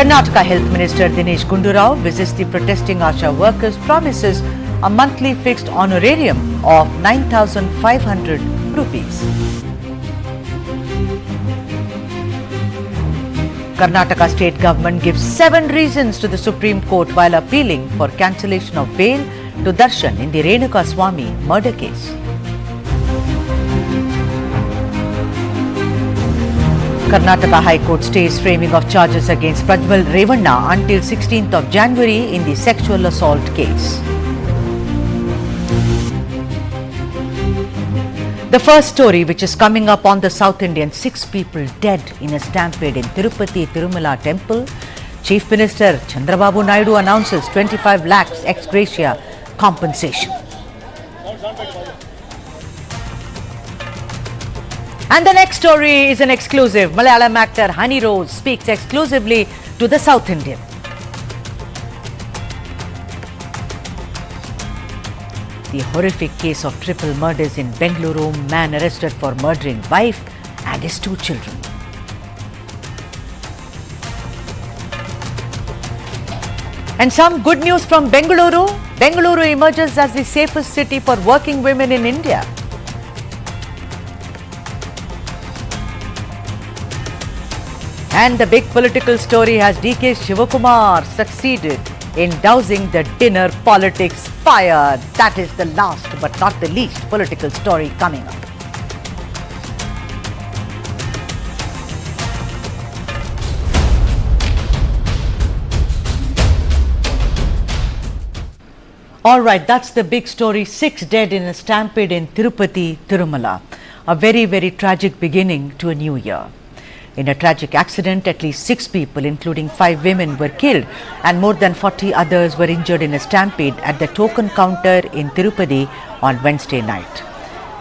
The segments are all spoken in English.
Karnataka Health Minister Dinesh Gundurao visits the protesting ASHA workers, promises a monthly fixed honorarium of 9,500 rupees. Karnataka state government gives 7 reasons to the Supreme Court while appealing for cancellation of bail to Darshan in the Renuka Swami murder case. Karnataka High Court stays framing of charges against Prajwal Revanna until 16th of January in the sexual assault case. The first story which is coming up on the South Indian, 6 people dead in a stampede in Tirupati Tirumala Temple. Chief Minister Chandrababu Naidu announces 25 lakhs ex-gratia compensation. And the next story is an exclusive. Malayalam actor Honey Rose speaks exclusively to the South Indian. The horrific case of triple murders in Bengaluru, man arrested for murdering wife and his 2 children. And some good news from Bengaluru. Bengaluru emerges as the safest city for working women in India. And the big political story has DKS Shivakumar succeeded in dousing the dinner politics fire. That is the last but not the least political story coming up. All right, that's the big story. 6 dead in a stampede in Tirupati Tirumala. A very, very tragic beginning to a new year. In a tragic accident, at least 6 people, including 5 women, were killed and more than 40 others were injured in a stampede at the token counter in Tirupati on Wednesday night.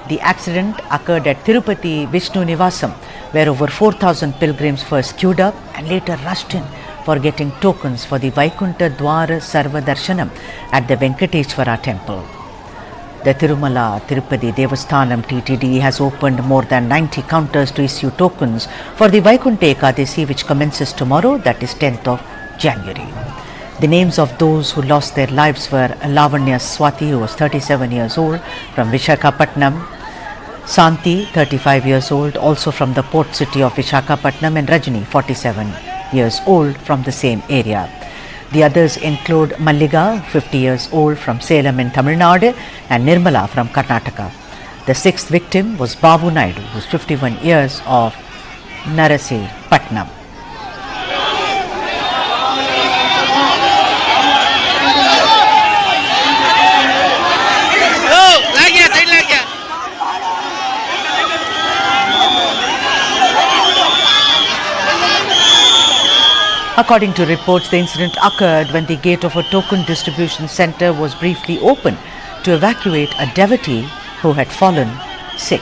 The accident occurred at Tirupati Vishnu Nivasam, where over 4,000 pilgrims first queued up and later rushed in for getting tokens for the Vaikunta Dwara Sarva Darshanam at the Venkateshwara temple. The Tirumala Tirupati Devasthanam TTD has opened more than 90 counters to issue tokens for the Vaikunta Ekadasi, which commences tomorrow, that is 10th of January. The names of those who lost their lives were Lavanya Swati, who was 37 years old, from Visakhapatnam, Santi, 35 years old, also from the port city of Visakhapatnam, and Rajni, 47 years old, from the same area. The others include Malliga, 50 years old, from Salem in Tamil Nadu, and Nirmala from Karnataka. The 6th victim was Babu Naidu, who is 51 years, of Narasi Patnam. According to reports, the incident occurred when the gate of a token distribution center was briefly opened to evacuate a devotee who had fallen sick.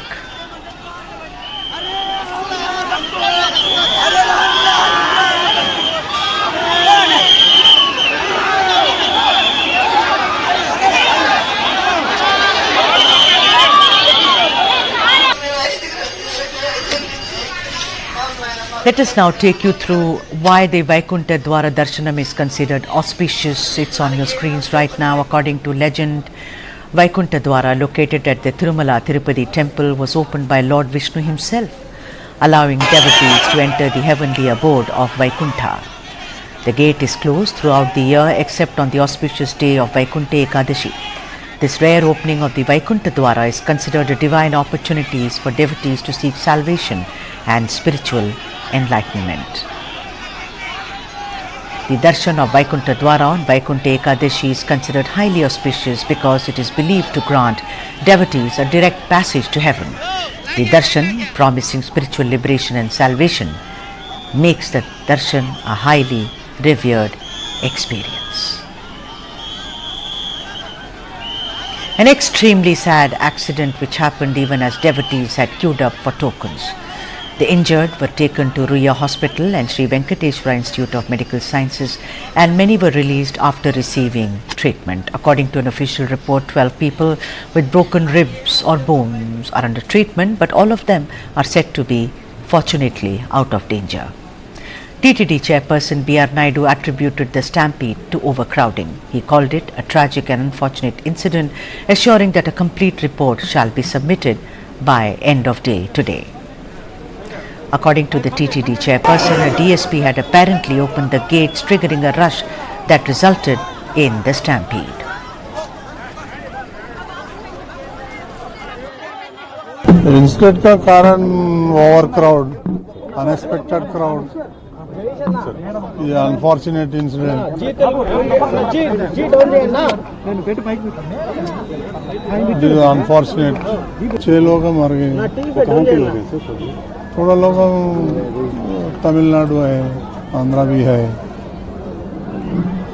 Let us now take you through why the Vaikunta Dwara Darshanam is considered auspicious. It's on your screens right now. According to legend, Vaikunta Dwara, located at the Tirumala Tirupati temple, was opened by Lord Vishnu himself, allowing devotees to enter the heavenly abode of Vaikunta. The gate is closed throughout the year except on the auspicious day of Vaikunta Ekadashi. This rare opening of the Vaikunta Dwara is considered a divine opportunity for devotees to seek salvation and spiritual enlightenment. The darshan of Vaikunta Dwara on Vaikunta Ekadashi is considered highly auspicious because it is believed to grant devotees a direct passage to heaven. The darshan, promising spiritual liberation and salvation, makes the darshan a highly revered experience. An extremely sad accident which happened even as devotees had queued up for tokens. The injured were taken to Ruya Hospital and Sri Venkateshwara Institute of Medical Sciences, and many were released after receiving treatment. According to an official report, 12 people with broken ribs or bones are under treatment, but all of them are said to be fortunately out of danger. TTD chairperson B.R. Naidu attributed the stampede to overcrowding. He called it a tragic and unfortunate incident, assuring that a complete report shall be submitted by end of day today. According to the TTD chairperson, a DSP had apparently opened the gates, triggering a rush that resulted in the stampede. Incident का कारण over crowd, unexpected crowd, ये unfortunate incident, unfortunate 6 लोग मर गए। कहाँ के लोग हैं सर? थोड़ा लोग तमिलनाडु है, आंध्रा भी है।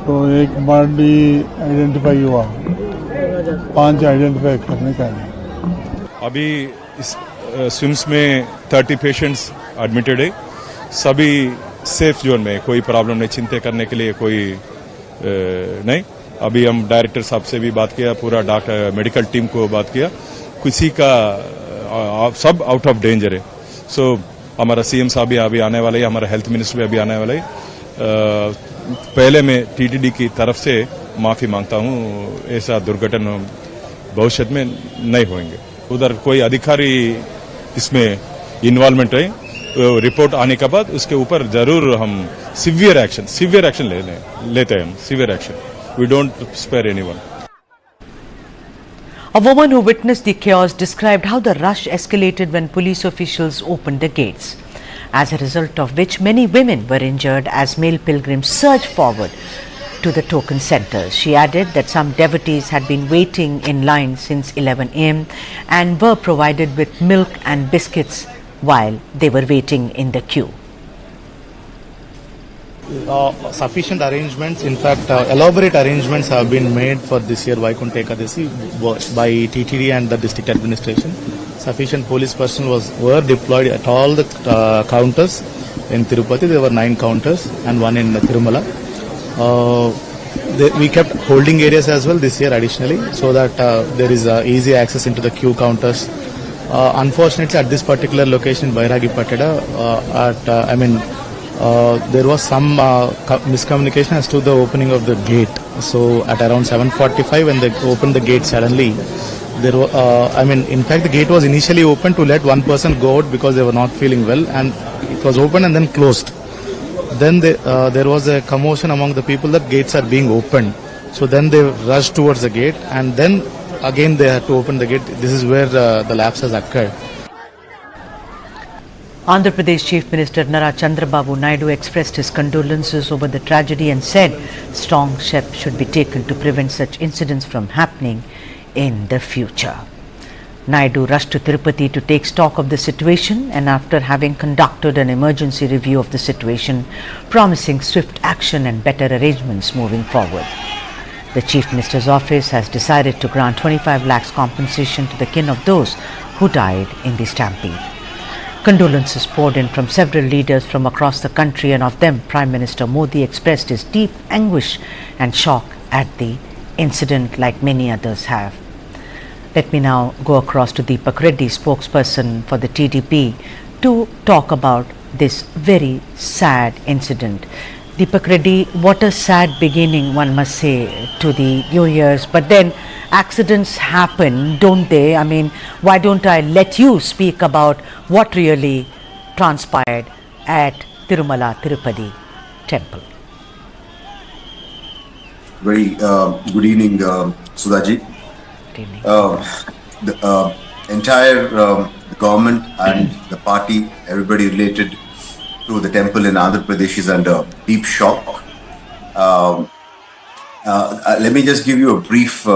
तो एक बॉडी आइडेंटिफाई हुआ, 5 आइडेंटिफाई करने का है। अभी इस स्विम्स में 30 पेशेंट्स एडमिटेड है। सभी सेफ जोन में, कोई प्रॉब्लम नहीं, चिंता करने के लिए कोई नहीं। अभी हम डायरेक्टर साहब से भी बात किया, पूरा डॉक्टर मेडिकल टीम को बात किया, किसी का सब आउट ऑफ डेंजर है। सो हमारा सीएम साहब भी अभी आने वाले हैं, हमारा हेल्थ मिनिस्टर भी अभी आने वाले हैं। पहले मैं टीटीडी की तरफ से माफी मांगता हूं, ऐसा दुर्घटना भविष्य में नहीं होंगे। उधर कोई अधिकारी इसमें इन्वॉल्वमेंट है, रिपोर्ट आने के बाद उसके ऊपर जरूर हम सीवियर एक्शन लेते हैं। Severe action, we don't spare anyone. A woman who witnessed the chaos described how the rush escalated when police officials opened the gates, as a result of which many women were injured as male pilgrims surged forward to the token centers. She added that some devotees had been waiting in line since 11 a.m. and were provided with milk and biscuits while they were waiting in the queue. Sufficient arrangements, in fact elaborate arrangements have been made for this year Vaikunth Ekadasi by TTD and the district administration. Sufficient police personnel were deployed at all the counters in Tirupati. There were 9 counters and 1 in Tirumala. We kept holding areas as well this year additionally, so that there is easy access into the queue counters. Unfortunately, at this particular location, Bairagi Pateda, there was some miscommunication as to the opening of the gate. So at around 7:45, when they opened the gate suddenly, there were, in fact, the gate was initially opened to let one person go out because they were not feeling well, and it was opened and then closed. Then there was a commotion among the people that gates are being opened. So then they rushed towards the gate, and then again they had to open the gate. This is where the lapse has occurred. Andhra Pradesh Chief Minister Chandrababu Naidu expressed his condolences over the tragedy and said strong steps should be taken to prevent such incidents from happening in the future. Naidu rushed to Tirupati to take stock of the situation, and after having conducted an emergency review of the situation, promising swift action and better arrangements moving forward. The Chief Minister's office has decided to grant 25 lakhs compensation to the kin of those who died in the stampede. Condolences poured in from several leaders from across the country, and of them Prime Minister Modi expressed his deep anguish and shock at the incident, like many others have. Let me now go across to Deepak Reddy, spokesperson for the TDP, to talk about this very sad incident. Deepak Reddy, what a sad beginning, one must say, to the New Year's. But then accidents happen, don't they? I mean, why don't I let you speak about what really transpired at Tirumala Tirupati Temple? Very good evening, Sudhaji. Good evening. The entire government and the party, everybody related to the temple in Andhra Pradesh is under deep shock. Let me just give you a brief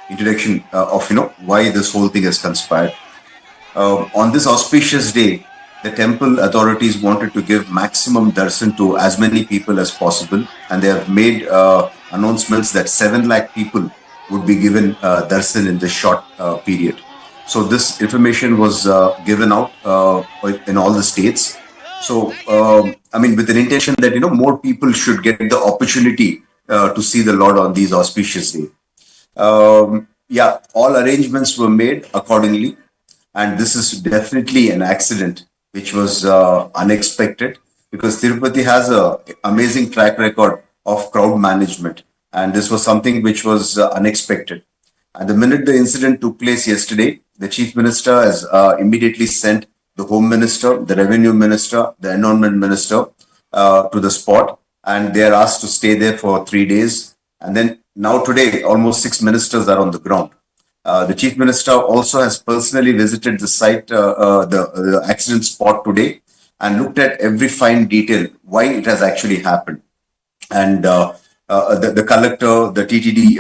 introduction of why this whole thing has conspired. On this auspicious day, the temple authorities wanted to give maximum darshan to as many people as possible, and they have made announcements that 7 lakh people would be given darshan in this short period. So this information was given out in all the states. So, with an intention that, more people should get the opportunity to see the Lord on these auspicious days. All arrangements were made accordingly. And this is definitely an accident which was unexpected. because Tirupati has a amazing track record of crowd management, and this was something which was unexpected. And the minute the incident took place yesterday, the Chief Minister has immediately sent the Home Minister, the Revenue Minister, the Environment Minister to the spot, and they are asked to stay there for 3 days. And then now today, almost 6 ministers are on the ground. The Chief Minister also has personally visited the site, the accident spot today, and looked at every fine detail, why it has actually happened. And the collector, the TTD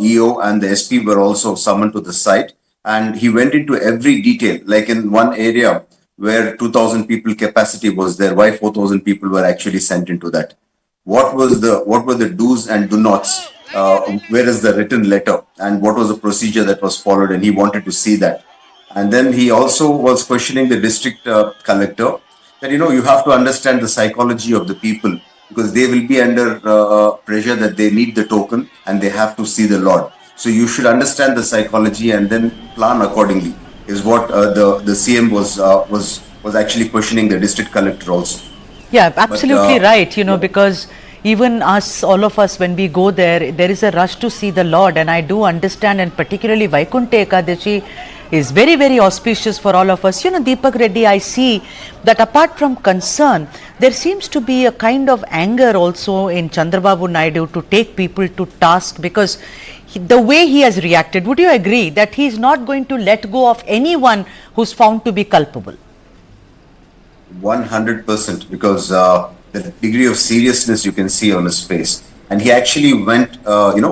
EO, and the SP were also summoned to the site. And he went into every detail, like in one area where 2,000 people capacity was there, why 4,000 people were actually sent into that. What were the do's and do nots? Where is the written letter, and what was the procedure that was followed? And he wanted to see that. And then he also was questioning the district collector that, you have to understand the psychology of the people, because they will be under pressure that they need the token and they have to see the Lord. So you should understand the psychology and then plan accordingly, is what the CM was actually questioning the district collector also. Yeah, absolutely right, because even us, all of us, when we go there, there is a rush to see the Lord, and I do understand, and particularly Vaikunta Ekadashi is very, very auspicious for all of us. Deepak Reddy, I see that apart from concern, there seems to be a kind of anger also in Chandrababu Naidu to take people to task, because the way he has reacted, would you agree that he is not going to let go of anyone who's found to be culpable? 100%, because the degree of seriousness you can see on his face, and he actually went,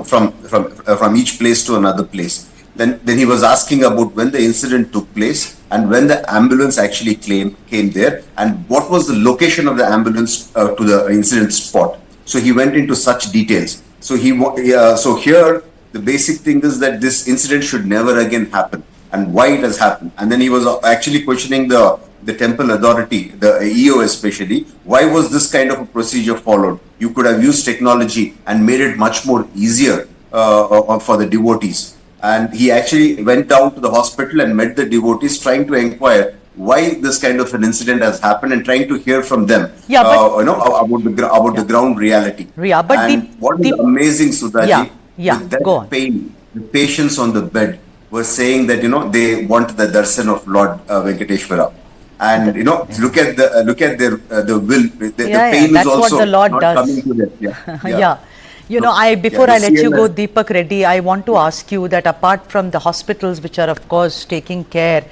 from each place to another place. Then he was asking about when the incident took place and when the ambulance actually came there, and what was the location of the ambulance to the incident spot. So he went into such details. So here the basic thing is that this incident should never again happen, and why it has happened. And then he was actually questioning the temple authority, the EO especially, why was this kind of a procedure followed? You could have used technology and made it much more easier for the devotees. And he actually went down to the hospital and met the devotees, trying to inquire why this kind of an incident has happened and trying to hear from them, about the ground reality. Yeah, but what is amazing, Sudhaji, with that go on. pain, the patients on the bed were saying that they want the darshan of Lord Venkateshwara. And look at the will. The pain that's is also what the Lord not does. coming to them. Before I let you go, Deepak Reddy, I want to ask you that apart from the hospitals, which are of course taking care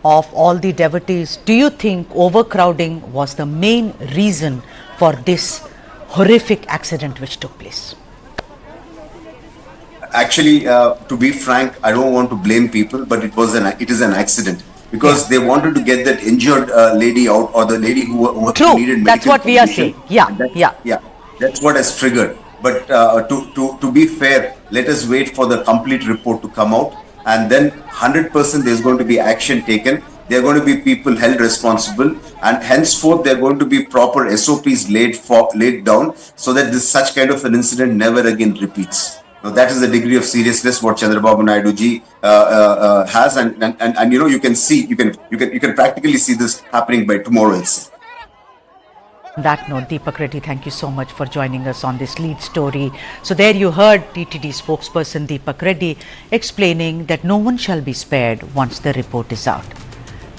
of all the devotees, do you think overcrowding was the main reason for this horrific accident which took place? Actually, to be frank, I don't want to blame people, but it is an accident. Because they wanted to get that injured lady out, or the lady who needed medical that's what we are saying. That's what has triggered. But to be fair, let us wait for the complete report to come out, and then 100% there's going to be action taken. There are going to be people held responsible, and henceforth there are going to be proper SOPs laid down, so that such kind of an incident never again repeats. Now, that is the degree of seriousness what Chandrababu Naidu ji has, and you can practically see this happening by tomorrow itself. On that note, Deepak Reddy, thank you so much for joining us on this lead story. So there you heard TTD spokesperson Deepak Reddy explaining that no one shall be spared once the report is out.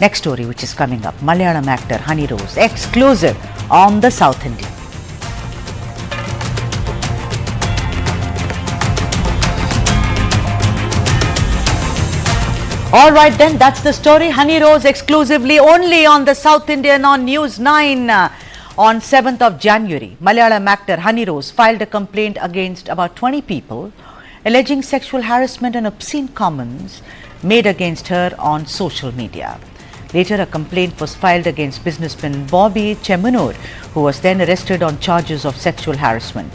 Next story which is coming up, Malayalam actor Honey Rose, exclusive on the South Indian. All right then, that's the story. Honey Rose exclusively only on the South Indian on News 9. On 7th of January, Malayalam actor Honey Rose filed a complaint against about 20 people alleging sexual harassment and obscene comments made against her on social media. Later, a complaint was filed against businessman Bobby Chemanur, who was then arrested on charges of sexual harassment.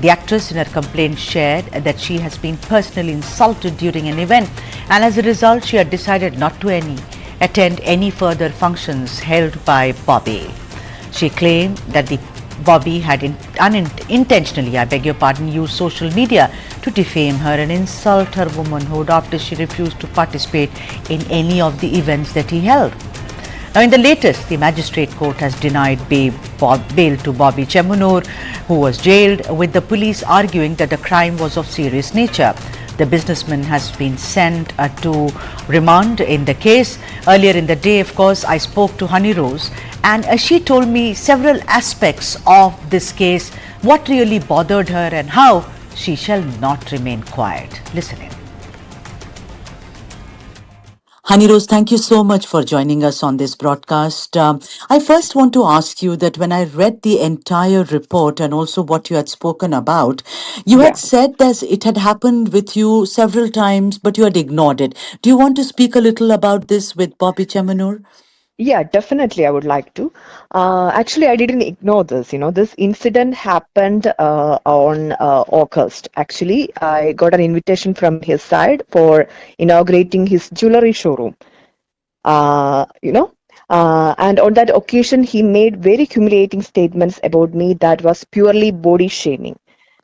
The actress in her complaint shared that she has been personally insulted during an event, and as a result she had decided not to attend any further functions held by Bobby. She claimed that the Bobby had unintentionally, used social media to defame her and insult her womanhood after she refused to participate in any of the events that he held. Now, in the latest, the magistrate court has denied bail bail to Bobby Chemunur, who was jailed, with the police arguing that the crime was of serious nature. The businessman has been sent to remand in the case. Earlier in the day, of course, I spoke to Honey Rose, and she told me several aspects of this case, what really bothered her and how she shall not remain quiet. Listen in. Honey Rose, thank you so much for joining us on this broadcast. I first want to ask you that when I read the entire report and also what you had spoken about, you had said that it had happened with you several times, but you had ignored it. Do you want to speak a little about this with Bobby Chemunur? Yeah, definitely. I would like to. Actually, I didn't ignore this. This incident happened on August. Actually, I got an invitation from his side for inaugurating his jewelry showroom. And on that occasion, he made very humiliating statements about me that was purely body shaming.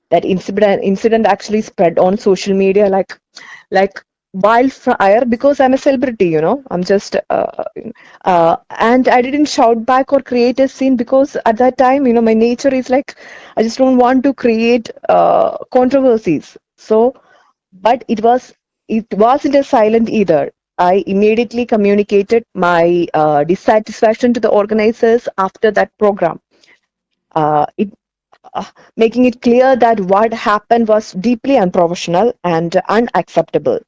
That incident actually spread on social media like wildfire because I'm a celebrity. I'm just and I didn't shout back or create a scene because at that time, my nature is like I just don't want to create controversies. So, but it wasn't a silent either. I immediately communicated my dissatisfaction to the organizers after that program. Making it clear that what happened was deeply unprofessional and unacceptable.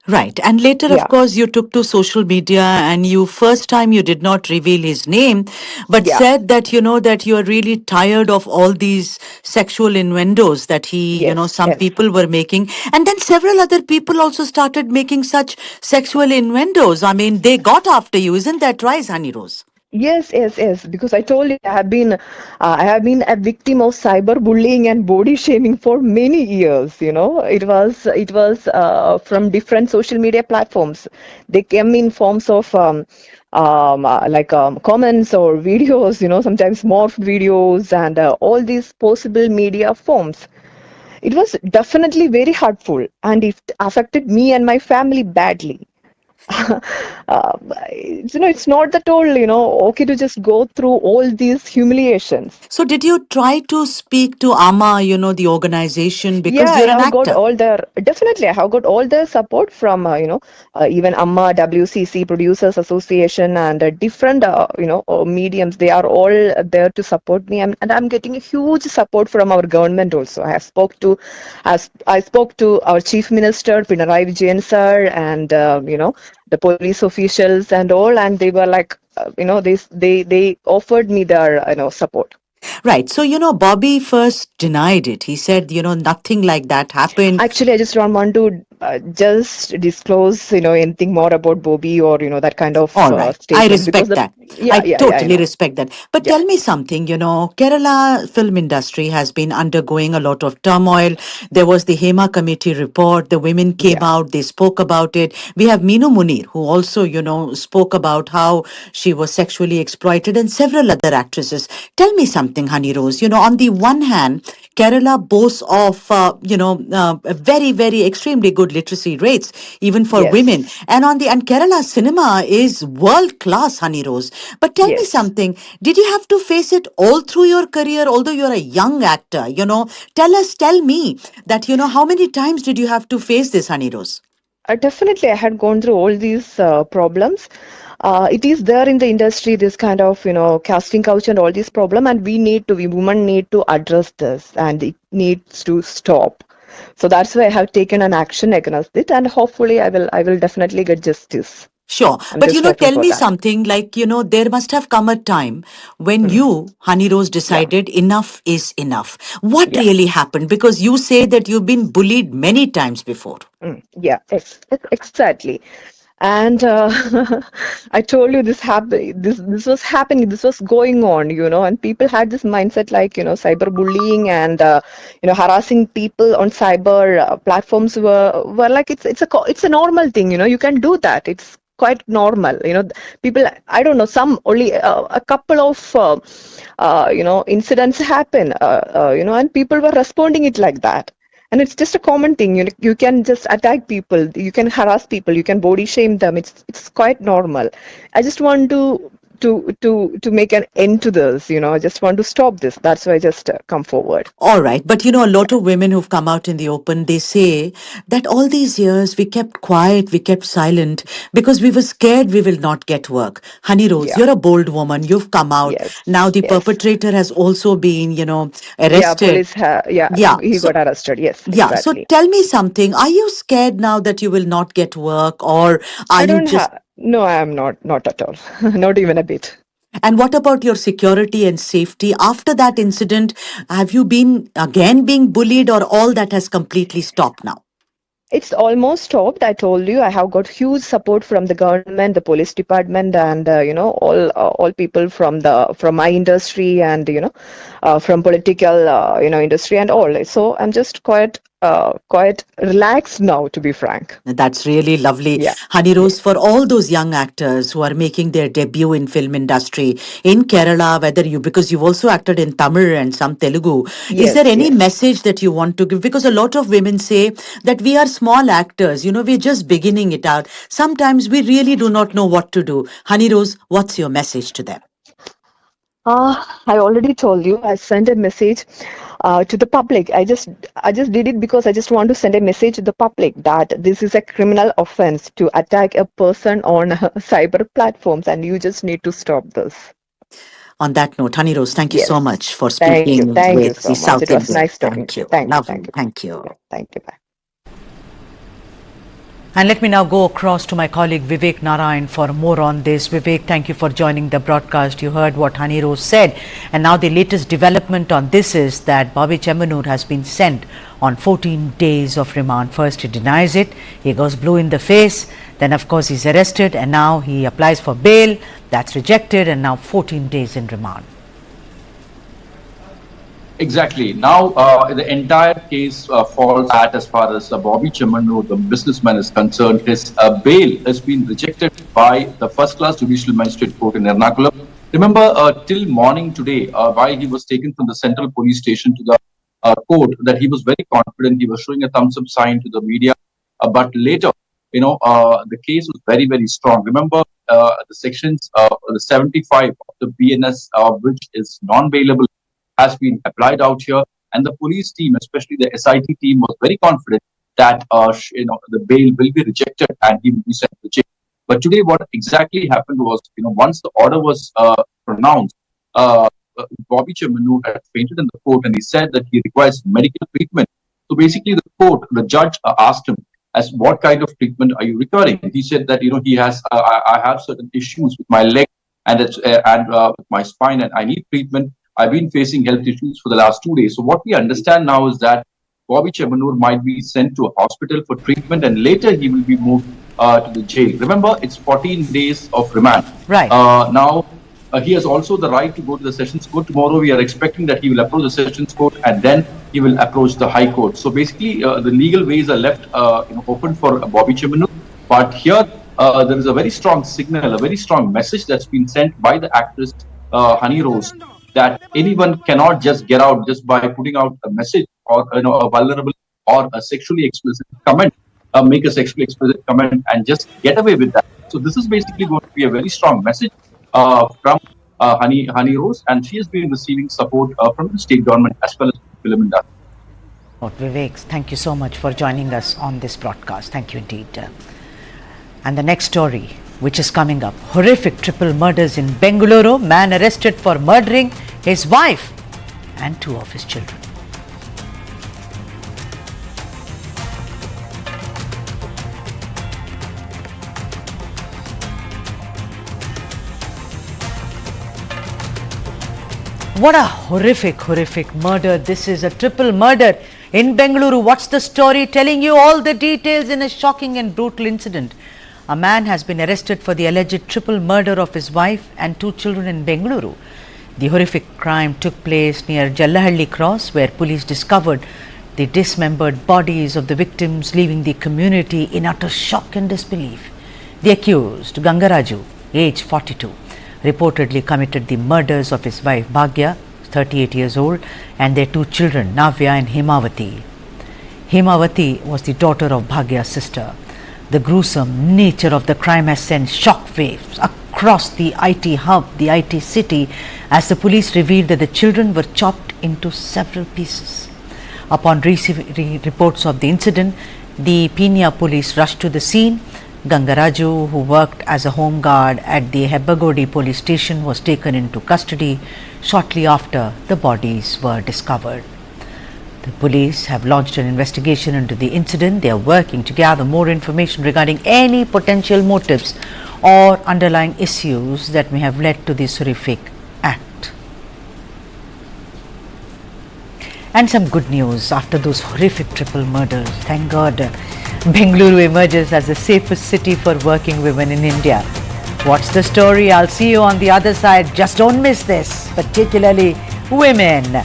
Right. And later, of Yeah. course, you took to social media and first time you did not reveal his name, but Yeah. said that, that you are really tired of all these sexual innuendos that some Yes. people were making. And then several other people also started making such sexual innuendos. I mean, they got after you. Isn't that right, Honey Rose? Yes. Because I told you I have been a victim of cyberbullying and body shaming for many years. It was from different social media platforms. They came in forms of comments or videos. Sometimes morphed videos and all these possible media forms. It was definitely very hurtful and it affected me and my family badly. It's not at all, okay to just go through all these humiliations. So did you try to speak to AMA, the organization, Yeah, because I you're an have got actor? all definitely, I have got all the support from, even AMMA, WCC, Producers Association, and different, mediums. They are all there to support me, and I'm getting a huge support from our government also. I spoke to our Chief Minister, Pinarayi Vijayan sir, and, the police officials and all, and they were like, they offered me their, support. Right. So, Bobby first denied it. He said, nothing like that happened. Actually, I just don't want to just disclose, anything more about Bobby or, that kind of All right. I statement because respect that. yeah, I I totally know. respect that. But Yeah. tell me something, Kerala film industry has been undergoing a lot of turmoil. There was the Hema committee report. The women came Yeah. out. They spoke about it. We have Meenu Munir, who also, spoke about how she was sexually exploited, and several other actresses. Tell me something, Honey Rose. On the one hand, Kerala boasts of, a very, very extremely good literacy rates, even for women. Yes. And Kerala cinema is world class, Honey Rose. But tell me Yes. something. Did you have to face it all through your career, although you're a young actor? Tell me that, how many times did you have to face this, Honey Rose? Definitely, I had gone through all these problems. It is there in the industry, this kind of, casting couch and all these problem, and women need to address this, and it needs to stop. So that's why I have taken an action against it, and hopefully, I will definitely get justice. Sure. I'm But just hopeful tell for me that. something like, there must have come a time when you, Honey Rose, Yeah. decided enough is enough. What Yeah. really happened? Because you say that you've been bullied many times before. Yeah, exactly. And I told you this happened. This was happening. This was going on, and people had this mindset like, cyberbullying and harassing people on cyber platforms were like it's a normal thing. You can do that. It's quite normal. People. I don't know. Some only a couple of incidents happen. And people were responding it like that. And it's just a common thing. You can just attack people, you can harass people, you can body shame them. It's quite normal. I just want to to make an end to this. I just want to stop this. That's why I just come forward. All right. But a lot of women who've come out in the open, they say that all these years we kept quiet, we kept silent because we were scared we will not get work. Honey Rose, Yeah. you're a bold woman. You've come out. Yes. Now the Yes. perpetrator has also been, Yeah, arrested. police. Yeah. He So, got arrested. Yes, yeah. So exactly. tell me something. Are you scared now that you will not get work, or are I you don't just. have. No, I am not at all. Not even a bit. And what about your security and safety? After that incident, have you been again being bullied, or all that has completely stopped now? It's almost stopped. I told you I have got huge support from the government, the police department, and all people from my industry, and from political industry and all. So I'm just quite relaxed now, to be frank. That's really lovely. Yeah. Honey Rose, for all those young actors who are making their debut in film industry in Kerala, because you've also acted in Tamil and some Telugu, is there Yes, any yes. message that you want to give? Because a lot of women say that we are small actors, we're just beginning it out. Sometimes we really do not know what to do. Honey Rose, what's your message to them? I already told you. I sent a message to the public. I just did it because I just want to send a message to the public that this is a criminal offense to attack a person on cyber platforms, and you just need to stop this. On that note, Honey Rose, thank you so Yes. much for Thank speaking you. Thank you with so the much. South It was Indian. nice talking Thank to you. you. Thank you. Lovely. Thank you. Thank you. Thank you. Bye. And let me now go across to my colleague Vivek Narayan for more on this. Vivek, thank you for joining the broadcast. You heard what Honey Rose said. And now the latest development on this is that Bobby Chemanur has been sent on 14 days of remand. First, he denies it. He goes blue in the face. Then, of course, he's arrested. And now he applies for bail. That's rejected. And now 14 days in remand. Exactly. Now, the entire case falls at as far as Bobby Chemanur, the businessman, is concerned. His bail has been rejected by the first-class judicial magistrate court in Ernakulam. Remember, till morning today, while he was taken from the central police station to the court, that he was very confident. He was showing a thumbs-up sign to the media. But later, the case was very, very strong. Remember, the sections, the 75 of the BNS, which is non-bailable, has been applied out here, and the police team, especially the SIT team, was very confident that the bail will be rejected and he will be sent to jail. But today, what exactly happened was, once the order was pronounced, Bobby Chemanur had fainted in the court, and he said that he requires medical treatment. So basically, the judge asked him, as what kind of treatment are you requiring? He said that he has I have certain issues with my leg and with my spine, and I need treatment. I've been facing health issues for the last 2 days. So what we understand now is that Bobby Chemanur might be sent to a hospital for treatment, and later he will be moved to the jail. Remember, it's 14 days of remand. Right. Now, he has also the right to go to the Sessions Court. Tomorrow, we are expecting that he will approach the Sessions Court, and then he will approach the High Court. So basically, the legal ways are left open for Bobby Chemanur. But here, there is a very strong signal, a very strong message that's been sent by the actress Honey Rose, that anyone cannot just get out just by putting out a message or a vulnerable or a sexually explicit comment, make a sexually explicit comment and just get away with that. So this is basically going to be a very strong message from Honey Rose, and she has been receiving support from the state government as well as the film industry. Vivek, thank you so much for joining us on this broadcast. Thank you indeed. And the next story, which is coming up, horrific triple murders in Bengaluru. Man arrested for murdering his wife and 2 of his children. What a horrific murder. This is a triple murder in Bengaluru. What's the story? Telling you all the details in a shocking and brutal incident. A man has been arrested for the alleged triple murder of his wife and 2 children in Bengaluru. The horrific crime took place near Jallahalli Cross, where police discovered the dismembered bodies of the victims, leaving the community in utter shock and disbelief. The accused, Gangaraju, age 42, reportedly committed the murders of his wife Bhagya, 38 years old, and their 2 children, Navya and Himavati. Himavati was the daughter of Bhagya's sister. The gruesome nature of the crime has sent shock waves across the IT hub, the IT city, as the police revealed that the children were chopped into several pieces. Upon receiving reports of the incident, the Peenya police rushed to the scene. Gangaraju, who worked as a home guard at the Hebbagodi police station, was taken into custody shortly after the bodies were discovered. The police have launched an investigation into the incident. They are working to gather more information regarding any potential motives or underlying issues that may have led to this horrific act. And some good news after those horrific triple murders. Thank God, Bengaluru emerges as the safest city for working women in India. Watch the story. I'll see you on the other side. Just don't miss this, particularly women.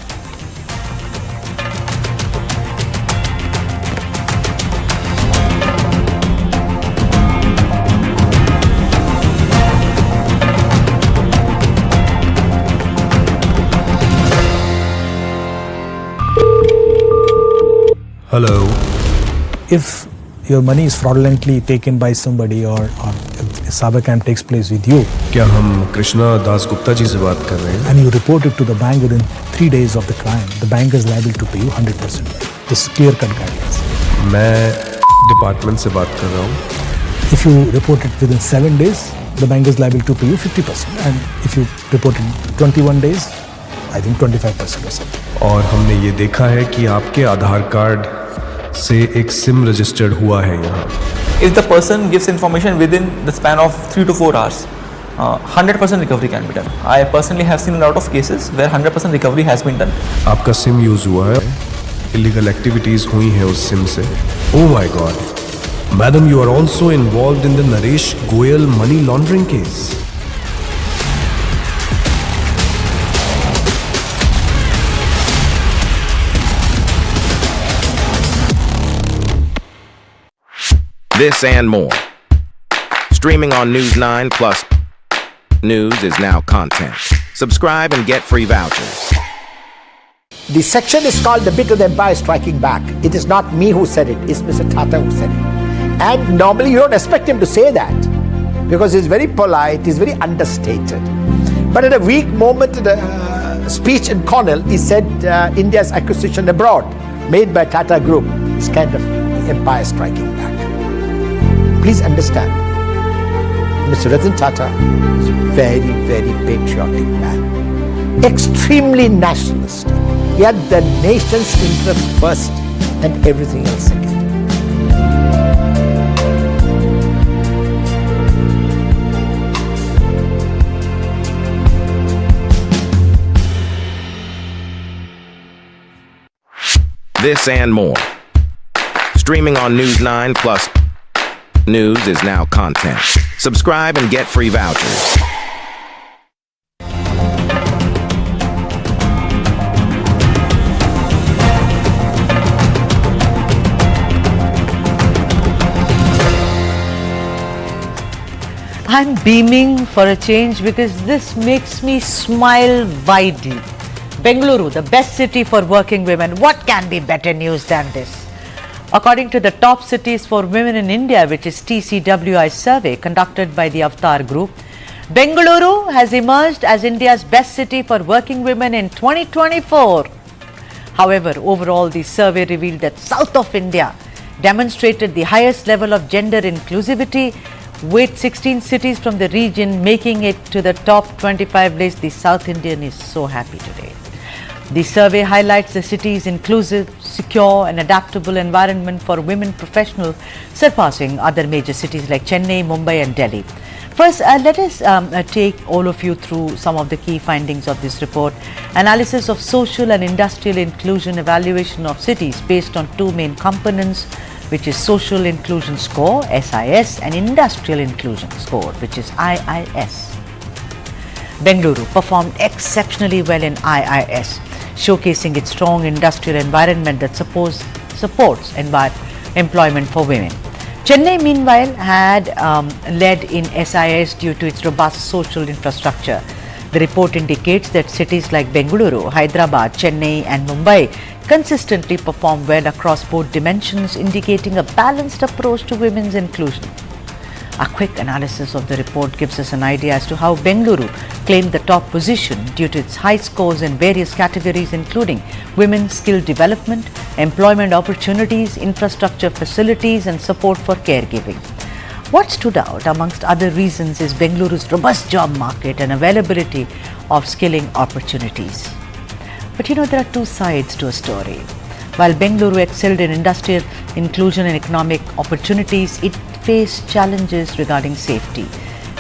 Hello. If your money is fraudulently taken by somebody or if cyber scam takes place with you, क्या हम कृष्णा दास गुप्ता जी से बात कर रहे हैं? and you report it to the bank within 3 days of the crime, the bank is liable to pay you 100%. This is clear-cut guidelines. मैं department से बात कर रहा हूँ. If you report it within 7 days, the bank is liable to pay you 50%. And if you report it 21 days, I think 25% or something. और हमने ये देखा है कि आपके आधार कार्ड से एक सिम रजिस्टर्ड हुआ है यहाँ. If the person gives information within the span of 3 to 4 hours, 100% recovery can be done. I personally have seen a lot of cases where 100% recovery has been done. आपका SIM use हुआ है, illegal activities हुई हैं उस SIM से. Oh my god. Madam, you are also involved in the Naresh Goyal money laundering case. This and more. Streaming on News9 plus news is now content. Subscribe and get free vouchers. The section is called The Bit of the Empire Striking Back. It is not me who said it, it's Mr. Tata who said it. And normally you don't expect him to say that because he's very polite, he's very understated. But at a weak moment in the speech in Cornell, he said India's acquisition abroad made by Tata Group is kind of the empire striking back. Please understand, Mr. Ratan Tata is a very, very patriotic man. Extremely nationalistic. He had the nation's interest first and everything else second. This and more. Streaming on News9 plus news is now content. Subscribe and get free vouchers. I'm beaming for a change because this makes me smile widely. Bengaluru, the best city for working women. What can be better news than this? According to the top cities for women in India, which is TCWI survey conducted by the Avatar Group, Bengaluru has emerged as India's best city for working women in 2024. However, overall, the survey revealed that South of India demonstrated the highest level of gender inclusivity, with 16 cities from the region making it to the top 25 list. The South Indian is so happy today. The survey highlights the city's inclusive, secure and adaptable environment for women professionals, surpassing other major cities like Chennai, Mumbai and Delhi. First, let us take all of you through some of the key findings of this report. Analysis of social and industrial inclusion evaluation of cities based on two main components, which is Social Inclusion Score, SIS, and Industrial Inclusion Score, which is IIS. Bengaluru performed exceptionally well in IIS, showcasing its strong industrial environment that supports employment for women. Chennai, meanwhile, had led in SIS due to its robust social infrastructure. The report indicates that cities like Bengaluru, Hyderabad, Chennai and Mumbai consistently perform well across both dimensions, indicating a balanced approach to women's inclusion. A quick analysis of the report gives us an idea as to how Bengaluru claimed the top position due to its high scores in various categories including women's skill development, employment opportunities, infrastructure facilities and support for caregiving. What stood out amongst other reasons is Bengaluru's robust job market and availability of skilling opportunities. But there are two sides to a story. While Bengaluru excelled in industrial inclusion and economic opportunities, it faced challenges regarding safety.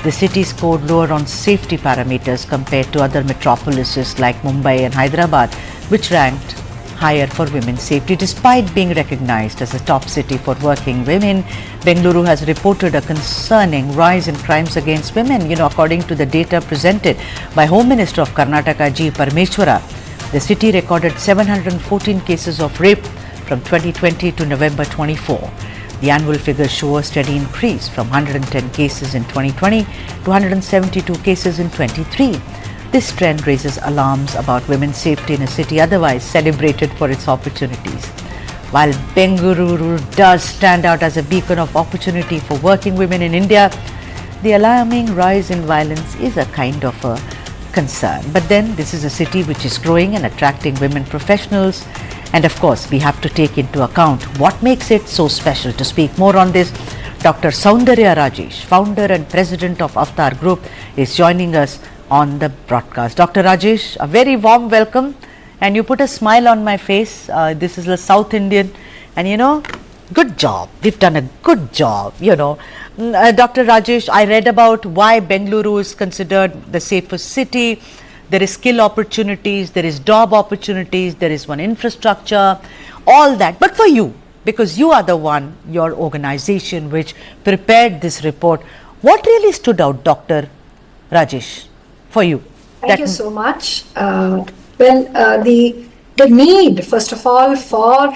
The city scored lower on safety parameters compared to other metropolises like Mumbai and Hyderabad, which ranked higher for women's safety. Despite being recognized as a top city for working women, Bengaluru has reported a concerning rise in crimes against women. According to the data presented by Home Minister of Karnataka, G. Parameswara, the city recorded 714 cases of rape from 2020 to November 24. The annual figures show a steady increase from 110 cases in 2020 to 172 cases in 23. This trend raises alarms about women's safety in a city otherwise celebrated for its opportunities. While Bengaluru does stand out as a beacon of opportunity for working women in India, the alarming rise in violence is a kind of a concern. But then this is a city which is growing and attracting women professionals, and of course we have to take into account what makes it so special. To speak more on this, Dr. Soundarya Rajesh, founder and president of Avatar Group, is joining us on the broadcast. Dr. Rajesh, a very warm welcome, and you put a smile on my face. This is a South Indian, and good job. We've done a good job, Dr. Rajesh, I read about why Bengaluru is considered the safest city. There is skill opportunities, there is job opportunities, there is one infrastructure, all that. But for you, because you are the one, your organization which prepared this report, what really stood out, Dr. Rajesh, for you? Thank you so much. The need, first of all, for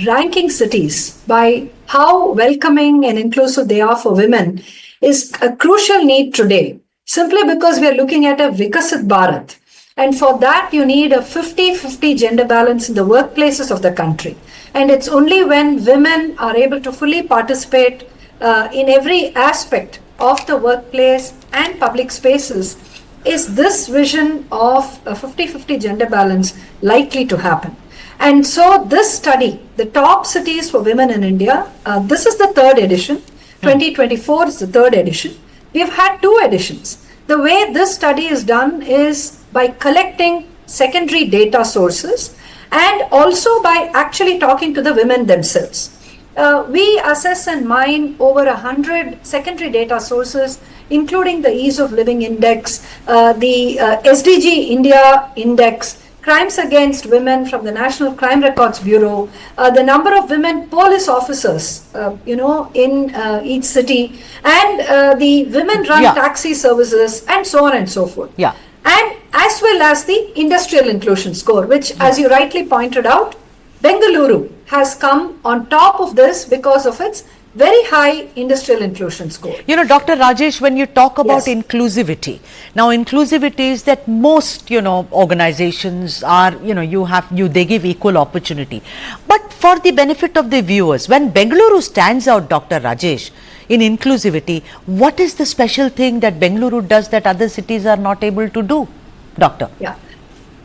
ranking cities by how welcoming and inclusive they are for women is a crucial need today, simply because we are looking at a Vikasit Bharat. And for that, you need a 50-50 gender balance in the workplaces of the country. And it's only when women are able to fully participate in every aspect of the workplace and public spaces is this vision of a 50-50 gender balance likely to happen. And so this study, the top cities for women in India, this is the third edition. 2024 is the third edition. We've had two editions. The way this study is done is by collecting secondary data sources and also by actually talking to the women themselves. We assess and mine over 100 secondary data sources, including the Ease of Living Index, the SDG India Index, crimes against women from the National Crime Records Bureau, the number of women police officers, in each city, and the women-run taxi services, and so on and so forth. Yeah. And as well as the industrial inclusion score, which, as you rightly pointed out, Bengaluru has come on top of this because of its very high industrial inclusion score. Dr. Rajesh, when you talk about inclusivity, now inclusivity is that most, organizations are, they give equal opportunity. But for the benefit of the viewers, when Bengaluru stands out, Dr. Rajesh, in inclusivity, what is the special thing that Bengaluru does that other cities are not able to do, Doctor? Yeah.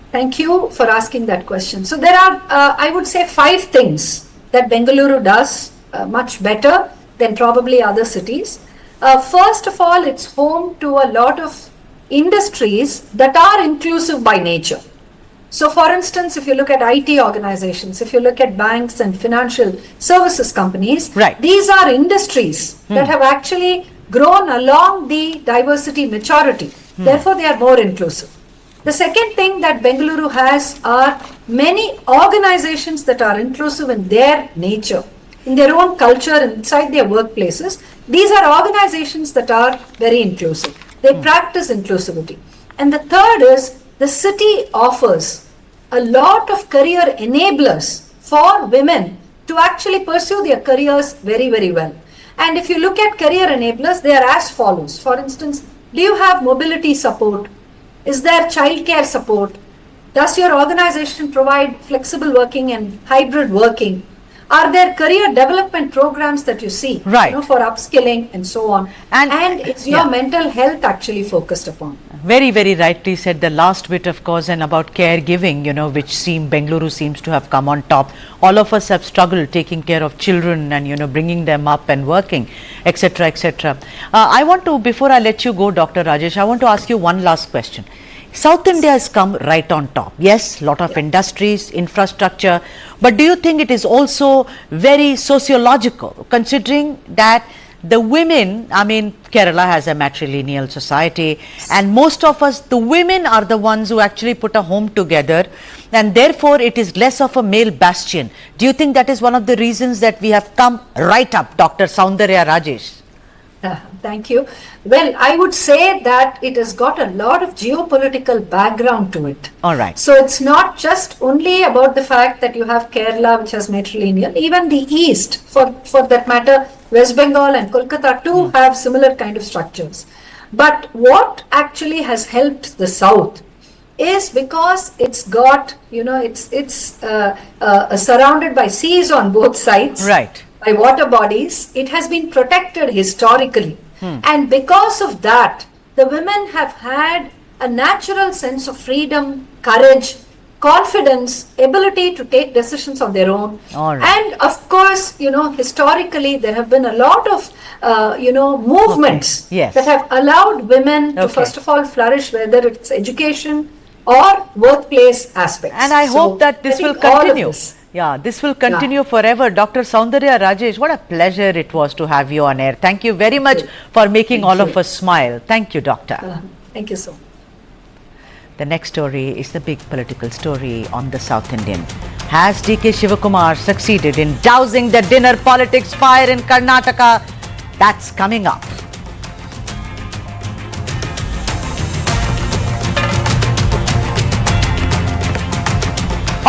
Thank you for asking that question. So there are, I would say, 5 things that Bengaluru does much better than probably other cities. First of all, it's home to a lot of industries that are inclusive by nature. So for instance, if you look at IT organizations, if you look at banks and financial services companies, these are industries that have actually grown along the diversity maturity. Therefore, they are more inclusive. The second thing that Bengaluru has are many organizations that are inclusive in their nature, in their own culture, inside their workplaces. These are organizations that are very inclusive. They practice inclusivity. And the third is the city offers a lot of career enablers for women to actually pursue their careers very, very well. And if you look at career enablers, they are as follows. For instance, do you have mobility support? Is there childcare support? Does your organization provide flexible working and hybrid working? Are there career development programs that you see, Right, for upskilling and so on? And is your mental health actually focused upon? Very, very rightly said. The last bit, of course, and about caregiving, which Bengaluru seems to have come on top. All of us have struggled taking care of children and, bringing them up and working, etc., etc. I want to, before I let you go, Dr. Rajesh, I want to ask you one last question. South India has come right on top. Yes, lot of industries, infrastructure, but do you think it is also very sociological, considering that the women, Kerala has a matrilineal society, and most of us, the women are the ones who actually put a home together, and therefore it is less of a male bastion. Do you think that is one of the reasons that we have come right up, Dr. Soundarya Rajesh? Thank you. Well, I would say that it has got a lot of geopolitical background to it. All right. So it's not just only about the fact that you have Kerala, which has matrilineal, even the East, for that matter, West Bengal and Kolkata too have similar kind of structures. But what actually has helped the South is because it's got, it's surrounded by seas on both sides. Right. By water bodies, it has been protected historically. And because of that, the women have had a natural sense of freedom, courage, confidence, ability to take decisions on their own. And of course, historically, there have been a lot of, movements that have allowed women to, first of all, flourish, whether it's education or workplace aspects. And I hope that this will continue. Yeah, this will continue forever. Dr. Soundarya Rajesh, what a pleasure it was to have you on air. Thank you very much for making all of us smile. Thank you, Doctor. Thank you so much. The next story is the big political story on the South Indian. Has DK Shivakumar succeeded in dousing the dinner politics fire in Karnataka? That's coming up.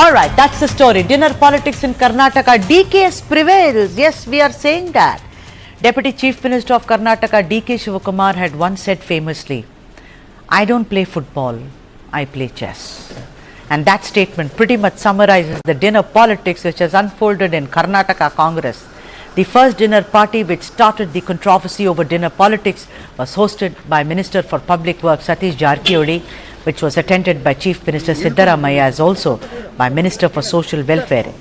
All right, that's the story. Dinner politics in Karnataka. DKS prevails. Yes, we are saying that. Deputy Chief Minister of Karnataka, DK Shivakumar, had once said famously, "I don't play football, I play chess." And that statement pretty much summarizes the dinner politics which has unfolded in Karnataka Congress. The first dinner party which started the controversy over dinner politics was hosted by Minister for Public Works Satish Jarkiodi, which was attended by Chief Minister Siddaramaiah as also by Minister for Social Welfare,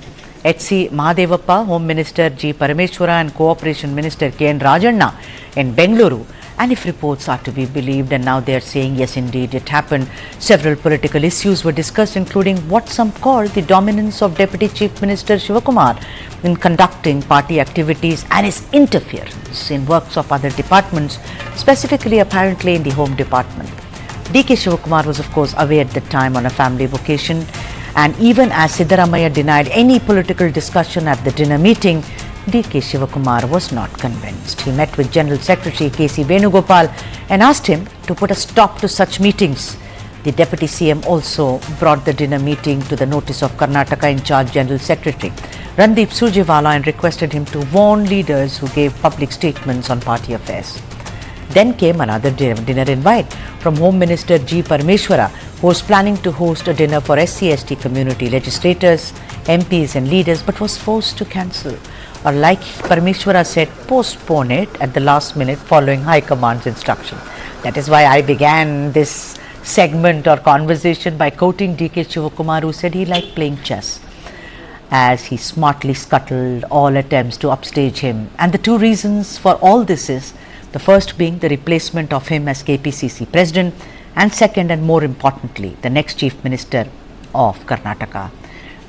H.C. Mahadevappa, Home Minister G. Parameshwara and Cooperation Minister K.N. Rajanna in Bengaluru. And if reports are to be believed, and now they are saying yes indeed it happened, several political issues were discussed, including what some call the dominance of Deputy Chief Minister Shivakumar in conducting party activities and his interference in works of other departments, specifically apparently in the Home Department. DK Shivakumar was of course away at the time on a family vacation, and even as Siddaramaiah denied any political discussion at the dinner meeting, DK Shivakumar was not convinced. He met with General Secretary K.C. Venugopal and asked him to put a stop to such meetings. The Deputy CM also brought the dinner meeting to the notice of Karnataka in charge General Secretary Randeep Surjewala and requested him to warn leaders who gave public statements on party affairs. Then came another dinner invite from Home Minister G. Parameshwara, who was planning to host a dinner for SC/ST community legislators, MPs and leaders, but was forced to cancel. Or like Parameshwara said, postpone it at the last minute following High Command's instruction. That is why I began this segment or conversation by quoting DK Shivakumar, who said he liked playing chess, as he smartly scuttled all attempts to upstage him. And the two reasons for all this is, the first being the replacement of him as KPCC President, and second and more importantly, the next Chief Minister of Karnataka.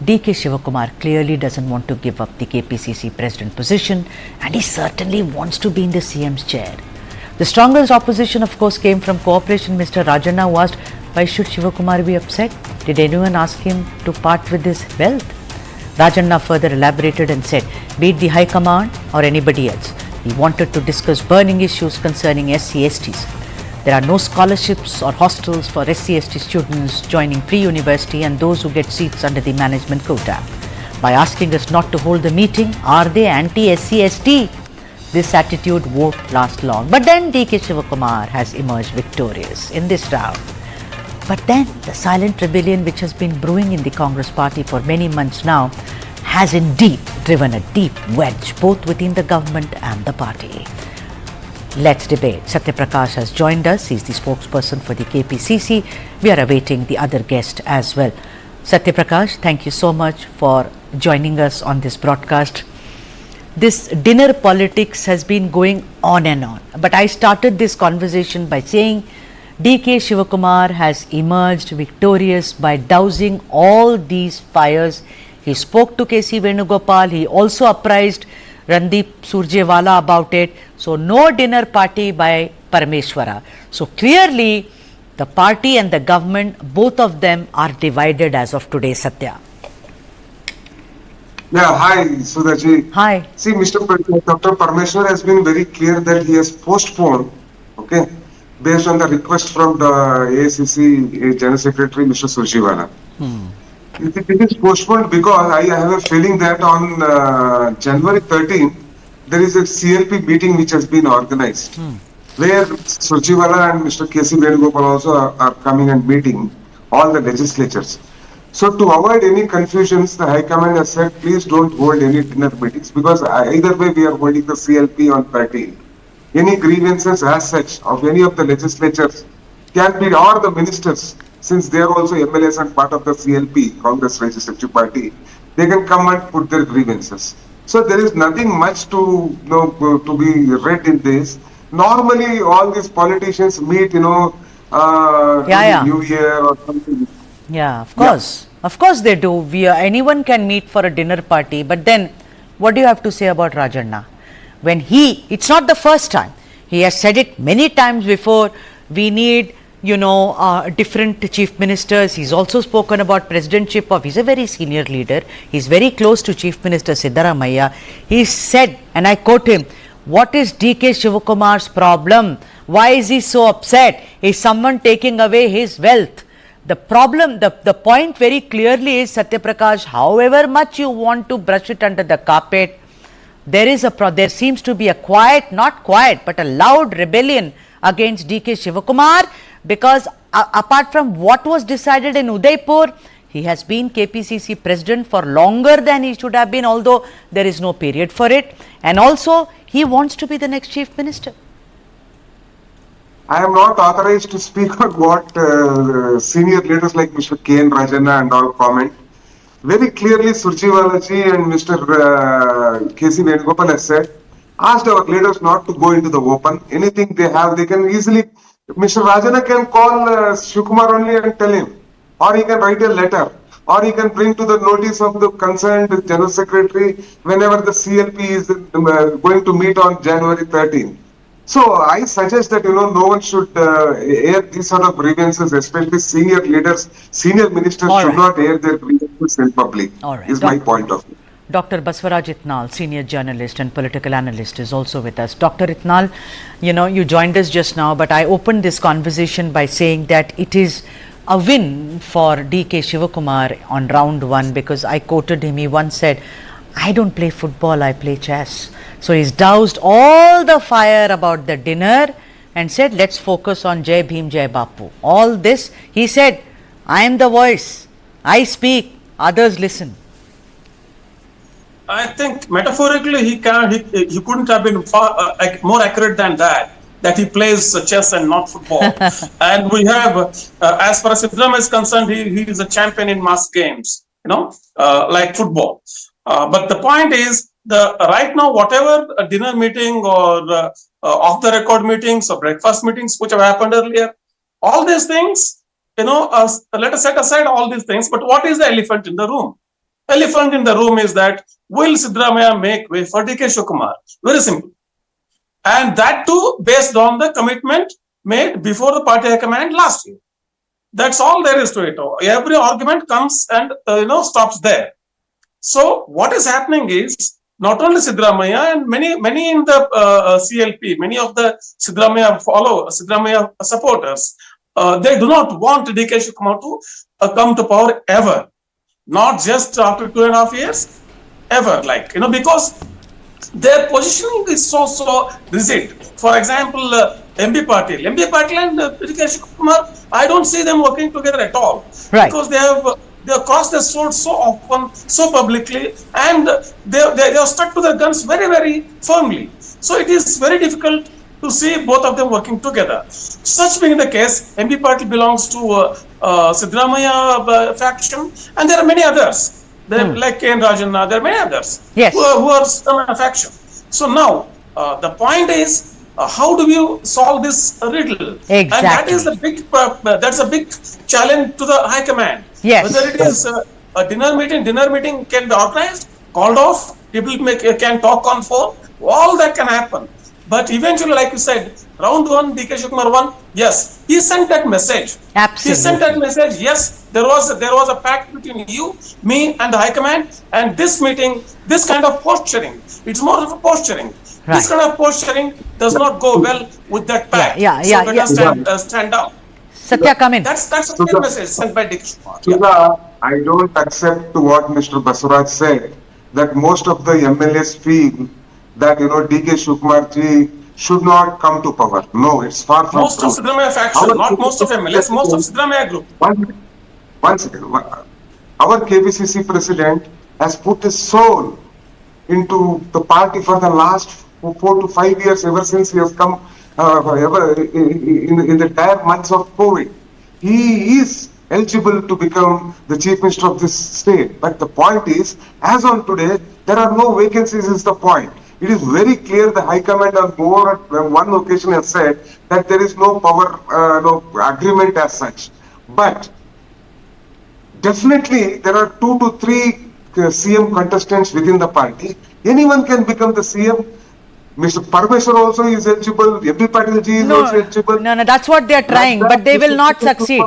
DK Shivakumar clearly doesn't want to give up the KPCC President position, and he certainly wants to be in the CM's chair. The strongest opposition of course came from Cooperation Minister Rajanna, who asked, why should Shivakumar be upset? Did anyone ask him to part with his wealth? Rajanna further elaborated and said, be it the High Command or anybody else, he wanted to discuss burning issues concerning SC/STs. There are no scholarships or hostels for SC/ST students joining pre-university and those who get seats under the management quota. By asking us not to hold the meeting, are they anti-SC/ST? This attitude won't last long. But then DK Shivakumar has emerged victorious in this round. But then the silent rebellion which has been brewing in the Congress party for many months now has indeed driven a deep wedge both within the government and the party. Let's debate. Satya Prakash has joined us. He's the spokesperson for the KPCC. We are awaiting the other guest as well. Satya Prakash, thank you so much for joining us on this broadcast. This dinner politics has been going on and on. But I started this conversation by saying DK Shivakumar has emerged victorious by dousing all these fires. He spoke to KC Venugopal. He also apprised Randeep Surjewala about it. So no dinner party by Parameshwara. So clearly the party and the government, both of them are divided as of today, Satya. Yeah, hi, Sudhaji. Hi. See, Dr. Parameshwar has been very clear that he has postponed, okay, based on the request from the AICC General Secretary, Mr. Surjewala. It is postponed because I have a feeling that on January 13, there is a CLP meeting which has been organized, where Surjewala and Mr. KC Venugopal also are coming and meeting all the legislatures. So to avoid any confusions, the High Command has said, please don't hold any dinner meetings because either way we are holding the CLP on 13. Any grievances as such of any of the legislatures can be, or the ministers, since they are also MLAs and part of the CLP, Congress Legislative Party, they can come and put their grievances. So there is nothing much to be read in this. Normally all these politicians meet, New Year or something. Yeah, of course. Yeah. Of course they do. Anyone can meet for a dinner party. But then, what do you have to say about Rajanna? When it's not the first time. He has said it many times before. We need, different chief ministers. He's also spoken about presidentship of, he's a very senior leader. He's very close to Chief Minister Siddaramaiah. He said, and I quote him, what is DK Shivakumar's problem? Why is he so upset? Is someone taking away his wealth? The problem, the point very clearly is, Satya Prakash, however much you want to brush it under the carpet, there seems to be a not quiet, but a loud rebellion against DK Shivakumar because apart from what was decided in Udaipur, he has been KPCC president for longer than he should have been, although there is no period for it. And also, he wants to be the next chief minister. I am not authorized to speak on what senior leaders like Mr. K. N. Rajanna and all comment. Very clearly, Surjewala ji and Mr. KC Venugopal has said, asked our leaders not to go into the open. Anything they have, they can easily, Mr. Rajanna can call Shivakumar only and tell him, or he can write a letter, or he can bring to the notice of the concerned General Secretary whenever the CLP is going to meet on January 13. So I suggest that no one should air these sort of grievances, especially senior leaders, senior ministers should not air their grievances in public. Is my point of view. Dr. Baswaraj Itnal, senior journalist and political analyst, is also with us. Dr. Itnal, you joined us just now, but I opened this conversation by saying that it is a win for DK Shivakumar on round one because I quoted him. He once said, I don't play football, I play chess. So he's doused all the fire about the dinner and said, let's focus on Jai Bhim, Jai Bapu. All this, he said, I am the voice. I speak, others listen. I think metaphorically he couldn't have been more accurate than that he plays chess and not football. And we have, as far as Siddaramaiah is concerned, he is a champion in mass games, like football. But the point is, right now, whatever dinner meeting or off the record meetings or breakfast meetings which have happened earlier, all these things, let us set aside all these things. But what is the elephant in the room? Elephant in the room is that will Siddaramaiah make way for DK Shivakumar? Very simple. And that too based on the commitment made before the party high command last year. That's all there is to it. Every argument comes and stops there. So what is happening is not only Siddaramaiah and many in the CLP, many of the Siddaramaiah supporters, they do not want DK Shivakumar to come to power ever. Not just after 2.5 years, ever, because their positioning is so rigid. For example, MP Patil and DK Shivakumar, I don't see them working together at all. Right. Because they have They have crossed their swords so often, so publicly, and they have stuck to their guns very, very firmly. So it is very difficult to see both of them working together. Such being the case, MB Patil belongs to Siddaramaiah faction, and there are many others. Like K. N. Rajanna, there are many others who are Siddaramaiah faction. So now the point is, how do you solve this riddle? Exactly. And that is the big. That's a big challenge to the High Command. Yes. Whether it is a dinner meeting can be organized, called off. People can talk on phone. All that can happen. But eventually, like you said, round one, DK Shivakumar won. Yes, he sent that message. Absolutely. He sent that message. Yes, there was a pact between you, me, and the High Command. And this meeting, this kind of posturing, it's more of a posturing. Right. This kind of posturing does not go well with that pact. So let us stand down. Satya, come in. That's a clear message sent by DK Shivakumar. Sudha, I don't accept what Mr. Basuraj said, that most of the MLAs feel that, DK Shivakumar ji should not come to power. No, it's far from most of Siddaramaiah faction, not most of MLAs, most of Siddaramaiah group. One second. Our KPCC president has put his soul into the party for the last 4 to 5 years, ever since he has come in the dire months of COVID. He is eligible to become the chief minister of this state. But the point is, as on today, there are no vacancies is the point. It is very clear the High Command on one occasion has said that there is no power, no agreement as such. But definitely there are 2 to 3 CM contestants within the party. Anyone can become the CM. Mr. Parmeshwar also is eligible. MB Patil ji is also eligible. No, that's what they are trying, but they will not succeed.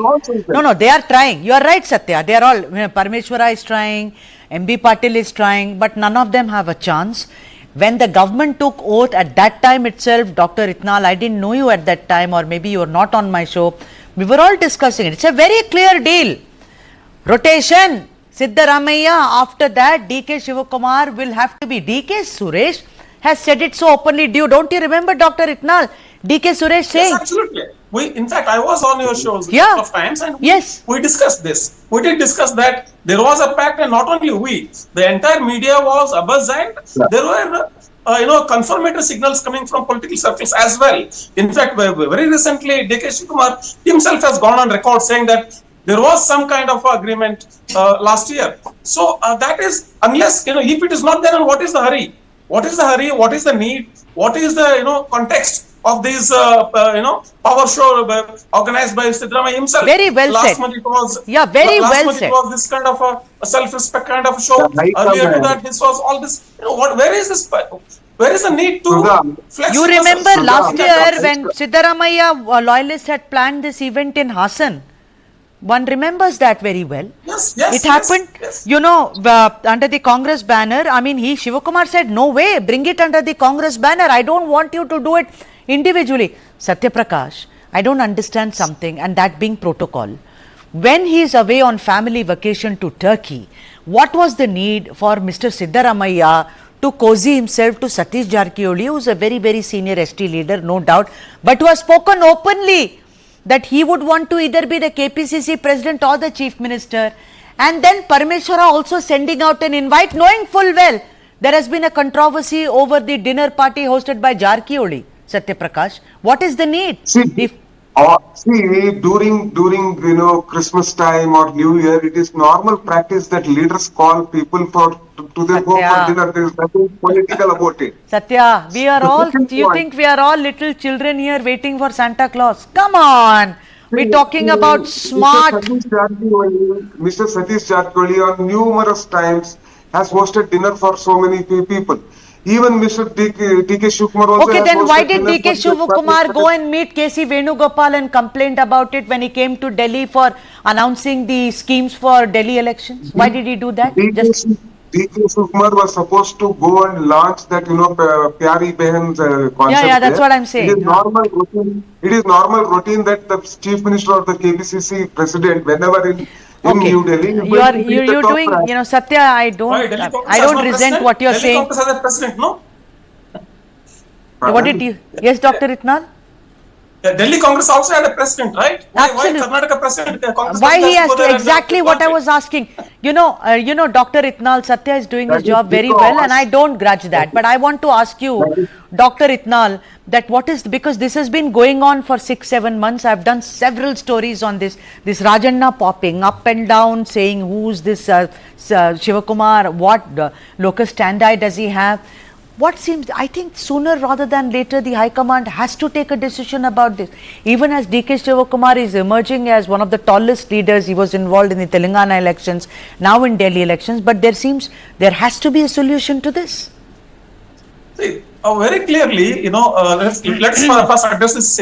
No, they are trying. You are right, Satya. They are all, Parmeshwara is trying, MB Patil is trying, but none of them have a chance. When the government took oath at that time itself, Dr. Itnal, I didn't know you at that time, or maybe you were not on my show. We were all discussing it. It's a very clear deal. Rotation, Siddaramaiah, after that, DK Shivakumar will have to be. DK Suresh has said it so openly. Don't you remember, Dr. Itnal? DK Suresh saying. Yes, absolutely. In fact, I was on your shows a couple of times, and we discussed this. We did discuss that there was a pact, and not only we, the entire media was abuzz, and there were confirmatory signals coming from political circles as well. In fact, very recently, DK Shivakumar himself has gone on record saying that there was some kind of agreement last year. So that is, unless, if it is not there, then what is the hurry? What is the hurry? What is the need? What is the, context of this, power show organized by Siddaramaiah himself? Very well last said. Month it was, very last well month said. It was this kind of a self-respect kind of show. Earlier to that, this was all this. Where is this? Where is the need to flex? You remember last year when Siddaramaiah loyalists had planned this event in Hassan? One remembers that very well. Yes, it happened, under the Congress banner. I mean, Shivakumar said, no way, bring it under the Congress banner. I don't want you to do it individually. Satya Prakash, I don't understand something, and that being protocol. When he is away on family vacation to Turkey, what was the need for Mr. Siddaramaiah to cozy himself to Satish Jarkioli, who is a very, very senior ST leader, no doubt, but who has spoken openly that he would want to either be the KPCC president or the chief minister, and then Parmeshwara also sending out an invite, knowing full well there has been a controversy over the dinner party hosted by Jarkioli. Satya Prakash, what is the need? During Christmas time or New Year, it is normal practice that leaders call people to their home for dinner. There is nothing political about it. Satya, we are all, do you think we are all little children here waiting for Santa Claus? Come on! We're talking about smart. Mr. Satish Jarkioli on numerous times has hosted dinner for so many people. Even Mr. DK Shivakumar also. Okay, then why did DK Shivakumar go and meet KC Venugopal and complained about it when he came to Delhi for announcing the schemes for Delhi elections? Why did he do that? DK Shivakumar was supposed to go and launch that, Pyari Behan's concept. Yeah, that's what I'm saying. It is normal routine. It is normal routine that the chief minister or the KPCC president, whenever in New Delhi, you're doing, Satya, I don't resent what you're saying. President, no? What did you? Yes, Dr. Itnal? Delhi Congress also had a president, right? Why Karnataka president? Why he has to? Exactly what I was asking. You know, Dr. Itnal, Satya is doing his job very well, and I don't grudge that. But I want to ask you, Dr. Itnal, that what is, because this has been going on for 6-7 months. I've done several stories on this. This Rajanna popping up and down, saying who's this Shivakumar, what locus standi does he have? What seems, I think sooner rather than later, the High Command has to take a decision about this. Even as DK Shivakumar is emerging as one of the tallest leaders, he was involved in the Telangana elections, now in Delhi elections, but there has to be a solution to this. See, very clearly, let's first address this,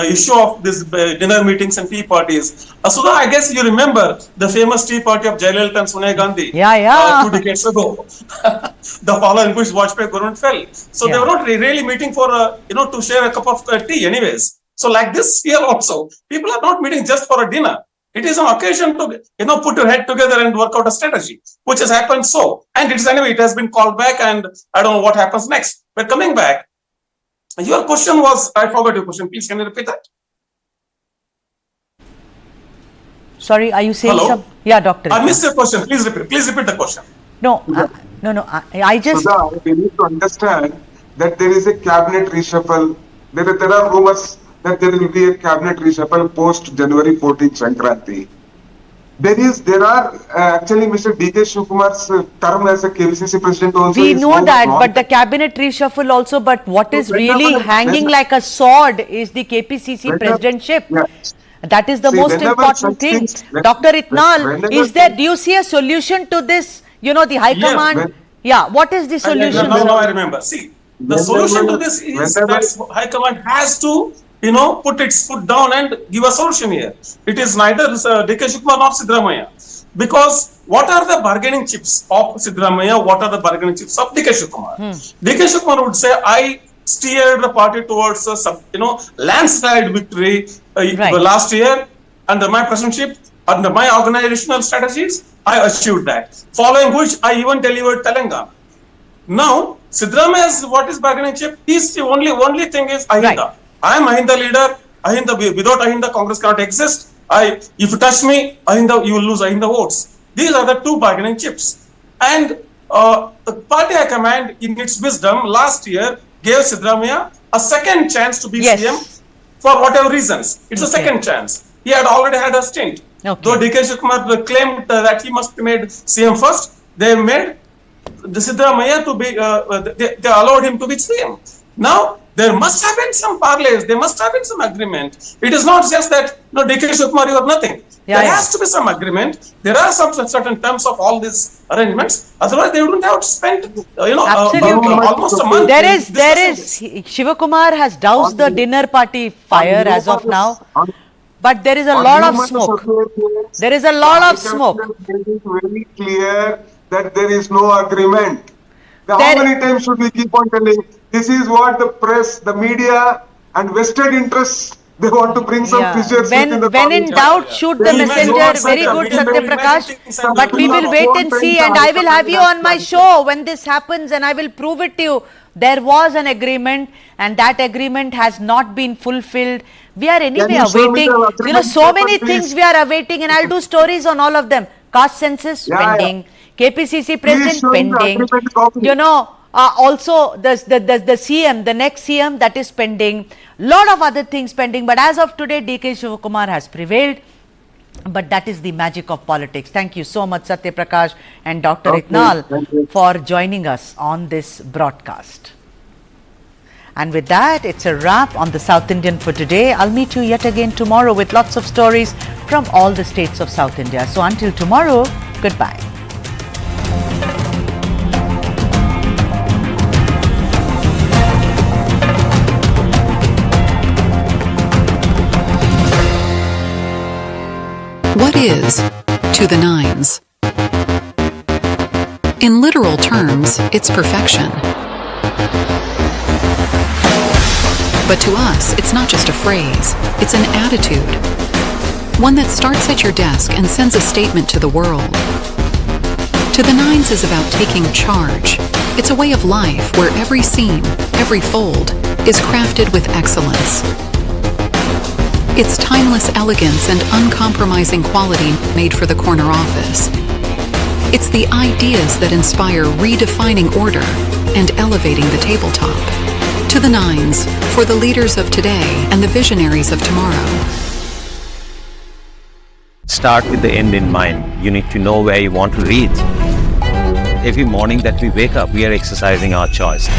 issue of this dinner meetings and tea parties. Sudha, I guess you remember the famous tea party of Jayalalitha and Sonia Gandhi. 2 decades ago. The following which Vajpayee government fell. So they were not really meeting for, to share a cup of tea anyways. So like this here also, people are not meeting just for a dinner. It is an occasion to, put your head together and work out a strategy, which has happened so. And it has been called back, and I don't know what happens next. But coming back, your question was, I forgot your question. Please, can you repeat that? Sorry, are you saying Hello? some? Yeah, doctor. I missed your question. Please repeat the question. No, I just... Sudha, we need to understand that there is a cabinet reshuffle. There are rumors that there will be a cabinet reshuffle post January 14th Sankranti. There are actually Mr. DK Shivakumar's term as a KPCC president also. We know that, but the cabinet reshuffle also, but what is really hanging like a sword is the KPCC presidentship. That is the most important thing. Dr. Itnal, do you see a solution to this? The High Command. What is the solution? Now I remember. See, the solution to this is that High Command has to put its foot down and give a solution here. It is neither DK Shivakumar nor Siddaramaiah. Because what are the bargaining chips of Siddaramaiah? What are the bargaining chips of DK Shivakumar? DK Shivakumar would say, I steered the party towards a landslide victory last year under my presidency, under my organizational strategies. I achieved that. Following which, I even delivered Telangana. Now, Siddaramaiah's what is bargaining chip? Is the only thing is Ahinda. I am Ahinda leader. Without Ahinda, Congress cannot exist. If you touch me, Ahinda, you will lose Ahinda votes. These are the two bargaining chips. And the party High Command, in its wisdom, last year gave Siddaramaiah a second chance to be CM for whatever reasons. It's a second chance. He had already had a stint. Though DK Shivakumar claimed that he must be made CM first, they made the Siddaramaiah to be, they allowed him to be CM. Now, there must have been some parlays, there must have been some agreement. It is not just that, DK Shivakumar, you have nothing. There has to be some agreement. There are some certain terms of all these arrangements. Otherwise, they wouldn't have spent, almost a month. There is, Shivakumar has doused the dinner party fire as of now. But there is a lot of smoke. There is a lot of smoke. It is very clear that there is no agreement. How many times should we keep on telling? This is what the press, the media, and vested interests, they want to bring some fissures within the When in doubt, shoot the messenger. Very good, Satya Prakash. But we will wait and see, and I will have you on my show when this happens, and I will prove it to you. There was an agreement, and that agreement has not been fulfilled. We are anyway awaiting, so many things we are awaiting, and I'll do stories on all of them. Caste census pending, KPCC president pending, also the CM, the next CM, that is pending, lot of other things pending, but as of today, DK Shivakumar has prevailed. But that is the magic of politics. Thank you so much, Satya Prakash and Dr. Itnal, for joining us on this broadcast. And with that, it's a wrap on the South Indian for today. I'll meet you yet again tomorrow with lots of stories from all the states of South India. So until tomorrow, goodbye. What is to the nines? In literal terms, it's perfection. But to us, it's not just a phrase, it's an attitude. One that starts at your desk and sends a statement to the world. To the nines is about taking charge. It's a way of life where every seam, every fold, is crafted with excellence. It's timeless elegance and uncompromising quality made for the corner office. It's the ideas that inspire redefining order and elevating the tabletop. To the nines, for the leaders of today and the visionaries of tomorrow. Start with the end in mind. You need to know where you want to reach. Every morning that we wake up, we are exercising our choice.